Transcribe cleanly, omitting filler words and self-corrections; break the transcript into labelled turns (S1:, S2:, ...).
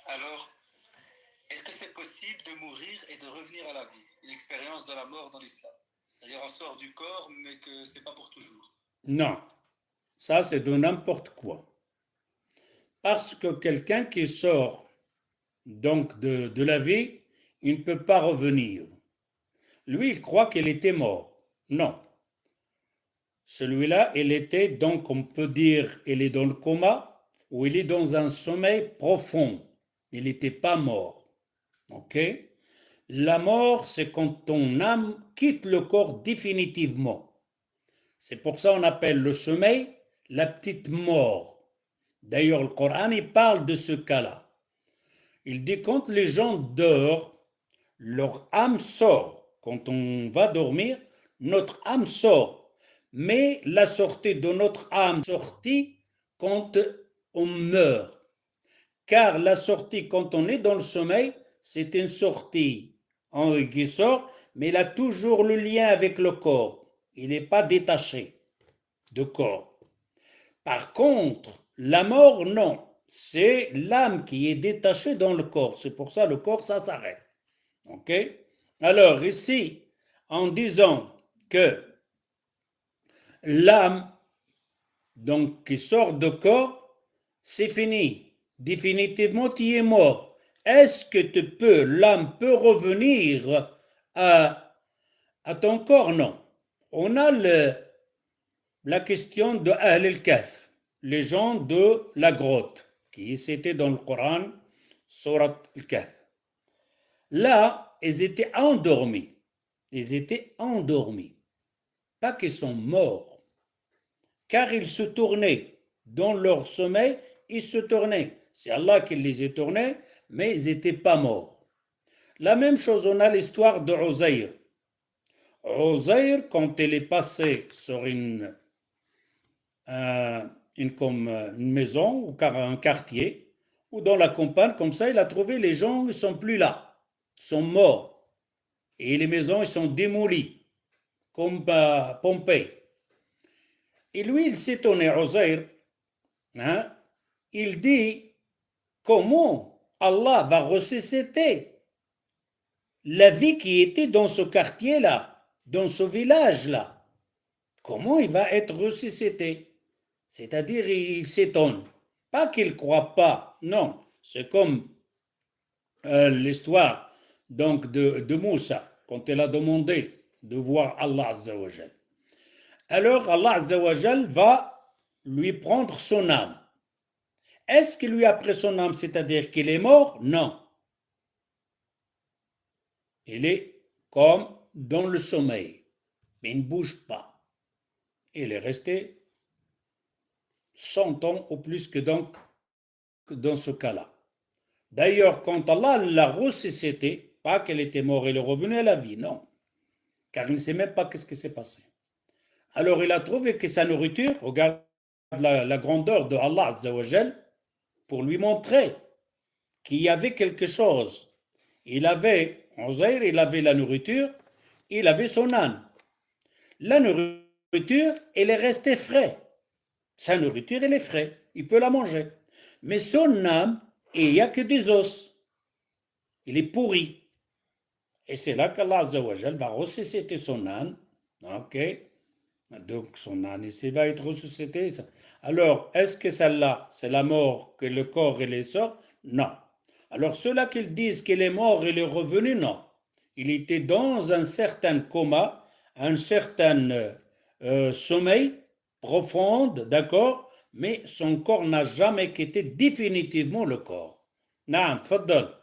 S1: Alors, est-ce que c'est possible de mourir et de revenir à la vie? Une expérience de la mort dans l'islam. C'est-à-dire on sort du corps, mais que c'est pas pour toujours.
S2: Non, ça c'est de n'importe quoi. Parce que quelqu'un qui sort donc de la vie, il ne peut pas revenir. Lui, il croit qu'il était mort. Non. Celui-là, il était donc, on peut dire, il est dans le coma ou il est dans un sommeil profond. Il n'était pas mort. Ok? La mort, c'est quand ton âme quitte le corps définitivement. C'est pour ça qu'on appelle le sommeil la petite mort. D'ailleurs, le Coran, il parle de ce cas-là. Il dit quand les gens dorment, leur âme sort. Quand on va dormir, notre âme sort. Mais la sortie de notre âme sortie quand on meurt. Car la sortie quand on est dans le sommeil, c'est une sortie qui sort, mais il a toujours le lien avec le corps. Il n'est pas détaché de corps. Par contre, la mort, non. C'est l'âme qui est détachée dans le corps. C'est pour ça que le corps, ça s'arrête. Ok? Alors ici, en disant que l'âme, donc qui sort de corps, c'est fini. Définitivement, tu es mort. Est-ce que l'âme peut revenir à ton corps? Non. On a la question de Ahl al-Kahf, les gens de la grotte, qui c'était dans le Coran, Surat al-Kahf. Là, ils étaient endormis. Ils étaient endormis. Pas qu'ils sont morts, car ils se tournaient. Dans leur sommeil, ils se tournaient. C'est Allah qui les a tournés, mais ils n'étaient pas morts. La même chose, on a l'histoire de Uzair. Uzair, quand il est passé sur une maison ou un quartier, ou dans la campagne, comme ça, il a trouvé les gens, ils ne sont plus là, ils sont morts. Et les maisons, ils sont démolies, comme Pompéi. Et lui, il s'est étonné, Uzair, hein, il dit, comment Allah va ressusciter la vie qui était dans ce quartier-là, dans ce village-là? Comment il va être ressuscité? C'est-à-dire, il s'étonne. Pas qu'il ne croit pas, non. C'est comme l'histoire donc de Moussa, quand il a demandé de voir Allah Azzawajal. Alors Allah Azzawajal va lui prendre son âme. Est-ce qu'il lui a pris son âme, c'est-à-dire qu'il est mort? Non. Il est comme dans le sommeil, mais il ne bouge pas. Il est resté 100 ans ou plus que dans ce cas-là. D'ailleurs, quand Allah l'a ressuscité, pas qu'elle était morte, elle est revenue à la vie, non. Car il ne sait même pas qu'est-ce qui s'est passé. Alors il a trouvé que sa nourriture, regarde la grandeur de Allah Azzawajal, pour lui montrer qu'il y avait quelque chose. Il avait, Uzair, il avait la nourriture, il avait son âne. La nourriture, elle est restée frais. Sa nourriture, elle est frais. Il peut la manger. Mais son âme, il n'y a que des os. Il est pourri. Et c'est là qu'Allah Azzawajal va ressusciter son âne. Ok? Donc son âne ici va être ressuscité. Alors, est-ce que celle-là, c'est la mort, que le corps il est sort? Non. Alors ceux-là qui disent qu'il est mort, il est revenu, non. Il était dans un certain coma, un certain sommeil profond, d'accord, mais son corps n'a jamais quitté définitivement le corps. Naam, tfaddal.